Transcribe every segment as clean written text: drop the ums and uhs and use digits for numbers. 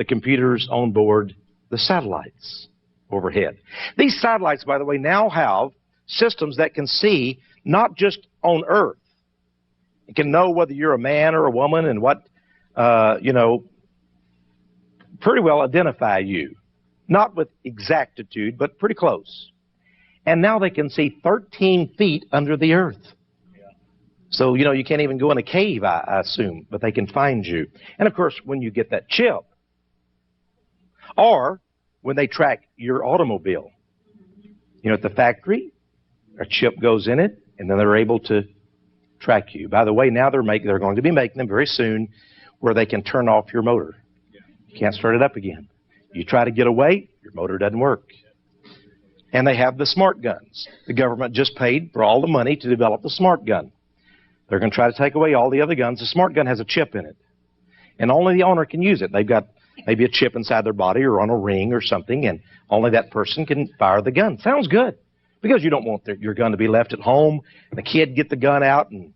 the computers on board the satellites overhead. These satellites, by the way, now have systems that can see not just on Earth. It can know whether you're a man or a woman and what, pretty well identify you. Not with exactitude, but pretty close. And now they can see 13 feet under the Earth. So, you can't even go in a cave, I assume, but they can find you. And, of course, when you get that chip, or when they track your automobile, at the factory, a chip goes in it, and then they're able to track you. By the way, now they're going to be making them very soon where they can turn off your motor. You can't start it up again. You try to get away, your motor doesn't work. And they have the smart guns. The government just paid for all the money to develop the smart gun. They're going to try to take away all the other guns. The smart gun has a chip in it. And only the owner can use it. They've got maybe a chip inside their body or on a ring or something, and only that person can fire the gun. Sounds good. Because you don't want your gun to be left at home, and the kid get the gun out and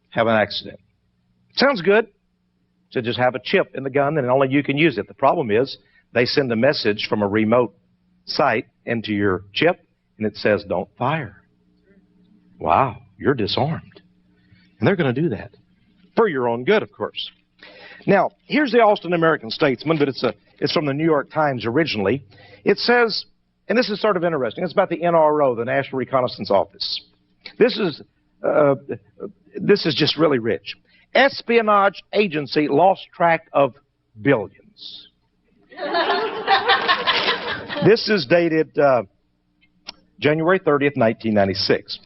have an accident. Sounds good to just have a chip in the gun, and only you can use it. The problem is they send a message from a remote site into your chip, and it says, don't fire. Wow, you're disarmed. And they're going to do that for your own good, of course. Now, here's the Austin American Statesman, but it's from the New York Times originally. It says, and this is sort of interesting, it's about the NRO, the National Reconnaissance Office. This is just really rich. Espionage agency lost track of billions. This is dated January 30th, 1996.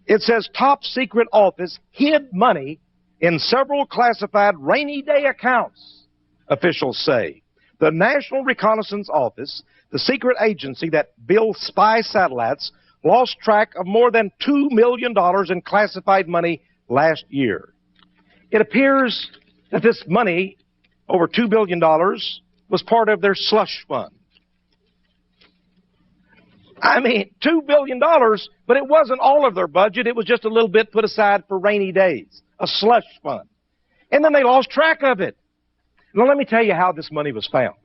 It says, top secret office hid money in several classified rainy day accounts, officials say. The National Reconnaissance Office, the secret agency that builds spy satellites, lost track of more than $2 million in classified money last year. It appears that this money, over $2 billion, was part of their slush fund. I mean, $2 billion, but it wasn't all of their budget. It was just a little bit put aside for rainy days, a slush fund. And then they lost track of it. Now, let me tell you how this money was found.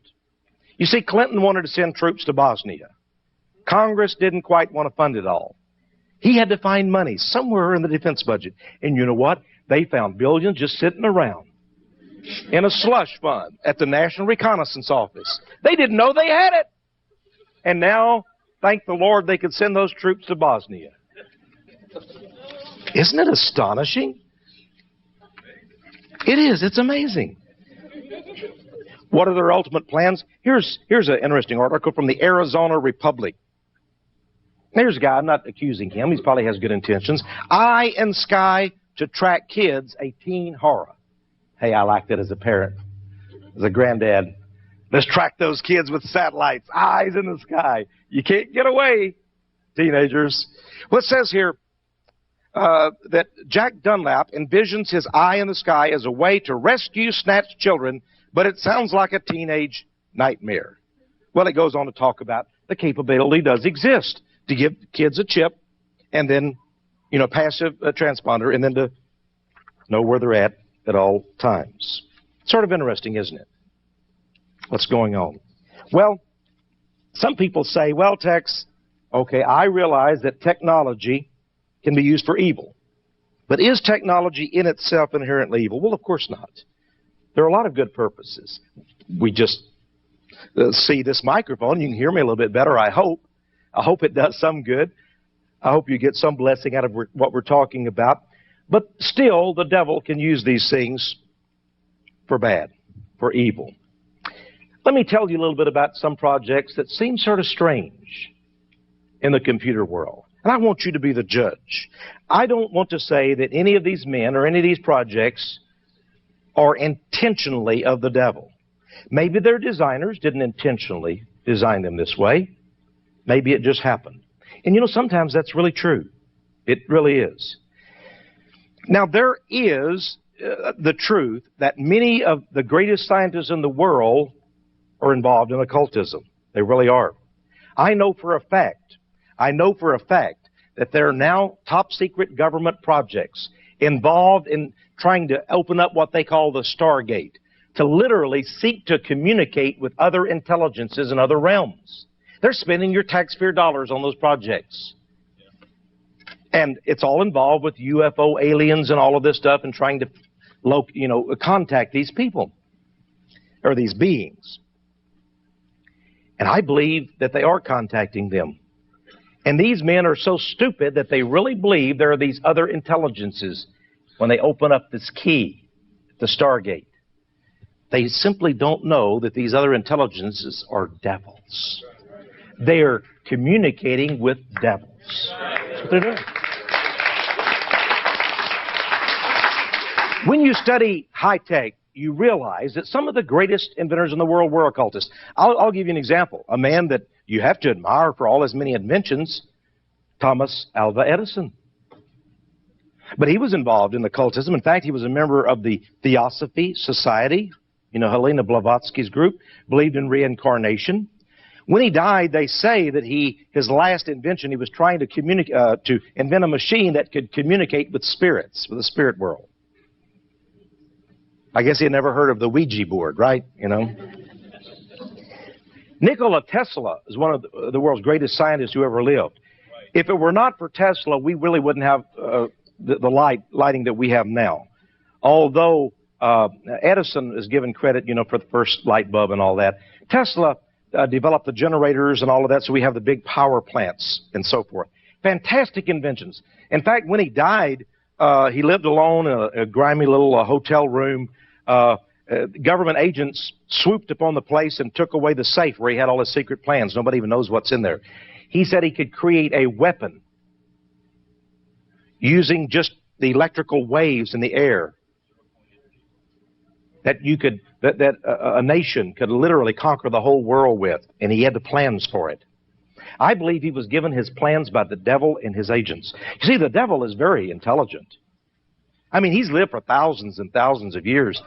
You see, Clinton wanted to send troops to Bosnia. Congress didn't quite want to fund it all. He had to find money somewhere in the defense budget. And you know what? They found billions just sitting around in a slush fund at the National Reconnaissance Office. They didn't know they had it. And now, thank the Lord, they could send those troops to Bosnia. Isn't it astonishing? It is. It's amazing. What are their ultimate plans? Here's an interesting article from the Arizona Republic. Here's a guy. I'm not accusing him. He probably has good intentions. Eye in sky to track kids, a teen horror. Hey, I like that as a parent, as a granddad. Let's track those kids with satellites, eyes in the sky. You can't get away, teenagers. Well, it says here that Jack Dunlap envisions his eye in the sky as a way to rescue snatched children, but it sounds like a teenage nightmare. Well, it goes on to talk about the capability does exist to give kids a chip and then, passive transponder, and then to know where they're at all times. Sort of interesting, isn't it? What's going on? Well, some people say, well, Tex, okay, I realize that technology can be used for evil. But is technology in itself inherently evil? Well, of course not. There are a lot of good purposes. We just see this microphone. You can hear me a little bit better, I hope. I hope it does some good. I hope you get some blessing out of what we're talking about. But still, the devil can use these things for bad, for evil. Let me tell you a little bit about some projects that seem sort of strange in the computer world. And I want you to be the judge. I don't want to say that any of these men or any of these projects are intentionally of the devil. Maybe their designers didn't intentionally design them this way. Maybe it just happened. And sometimes that's really true. It really is. Now, there is the truth that many of the greatest scientists in the world are involved in occultism. They really are. I know for a fact that there are now top secret government projects involved in trying to open up what they call the Stargate, to literally seek to communicate with other intelligences in other realms. They're spending your taxpayer dollars on those projects. And it's all involved with UFO aliens and all of this stuff and trying to, contact these people or these beings. And I believe that they are contacting them. And these men are so stupid that they really believe there are these other intelligences when they open up this key, the Stargate. They simply don't know that these other intelligences are devils. They are communicating with devils. That's what they're doing. When you study high tech, you realize that some of the greatest inventors in the world were occultists. I'll give you an example. A man that you have to admire for all his many inventions, Thomas Alva Edison. But he was involved in occultism. In fact, he was a member of the Theosophy Society. Helena Blavatsky's group believed in reincarnation. When he died, they say that his last invention, he was trying to invent a machine that could communicate with spirits, with the spirit world. I guess he had never heard of the Ouija board, right? Nikola Tesla is one of the world's greatest scientists who ever lived. If it were not for Tesla, we really wouldn't have the lighting that we have now. Although Edison is given credit, for the first light bulb and all that. Tesla developed the generators and all of that, so we have the big power plants and so forth. Fantastic inventions. In fact, when he died, he lived alone in a grimy little hotel room. Government agents swooped upon the place and took away the safe where he had all his secret plans. Nobody even knows what's in there. He said he could create a weapon using just the electrical waves in the air that a nation could literally conquer the whole world with, and he had the plans for it. I believe he was given his plans by the devil and his agents. You see, the devil is very intelligent. I mean, he's lived for thousands and thousands of years,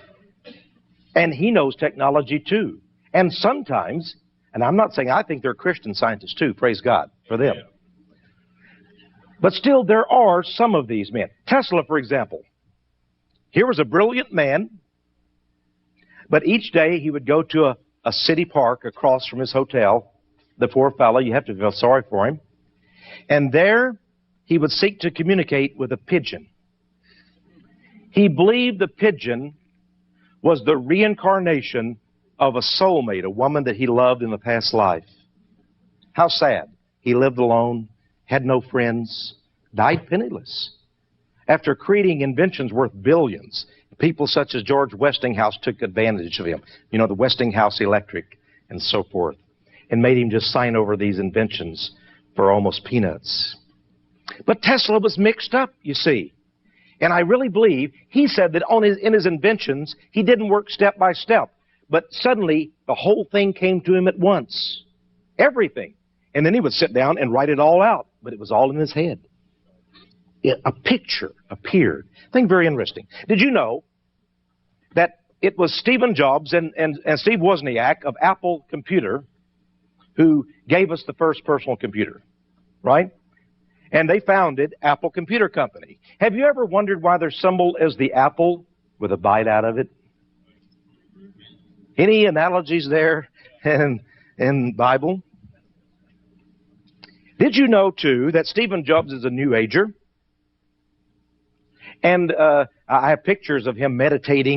and he knows technology too. And sometimes, and I'm not saying I think they're Christian scientists too, praise God for them. But still, there are some of these men. Tesla, for example. Here was a brilliant man, but each day he would go to a city park across from his hotel. The poor fellow, you have to feel sorry for him. And there he would seek to communicate with a pigeon. He believed the pigeon was the reincarnation of a soulmate, a woman that he loved in the past life. How sad. He lived alone, had no friends, died penniless. After creating inventions worth billions, people such as George Westinghouse took advantage of him. The Westinghouse Electric and so forth, and made him just sign over these inventions for almost peanuts. But Tesla was mixed up, you see. And I really believe he said that in his inventions, he didn't work step by step. But suddenly, the whole thing came to him at once. Everything. And then he would sit down and write it all out. But it was all in his head. A picture appeared. Thing very interesting. Did you know that it was Stephen Jobs and Steve Wozniak of Apple Computer who gave us the first personal computer, right? And they founded Apple Computer Company. Have you ever wondered why their symbol is the apple with a bite out of it? Any analogies there in Bible? Did you know, too, that Stephen Jobs is a New Ager? And I have pictures of him meditating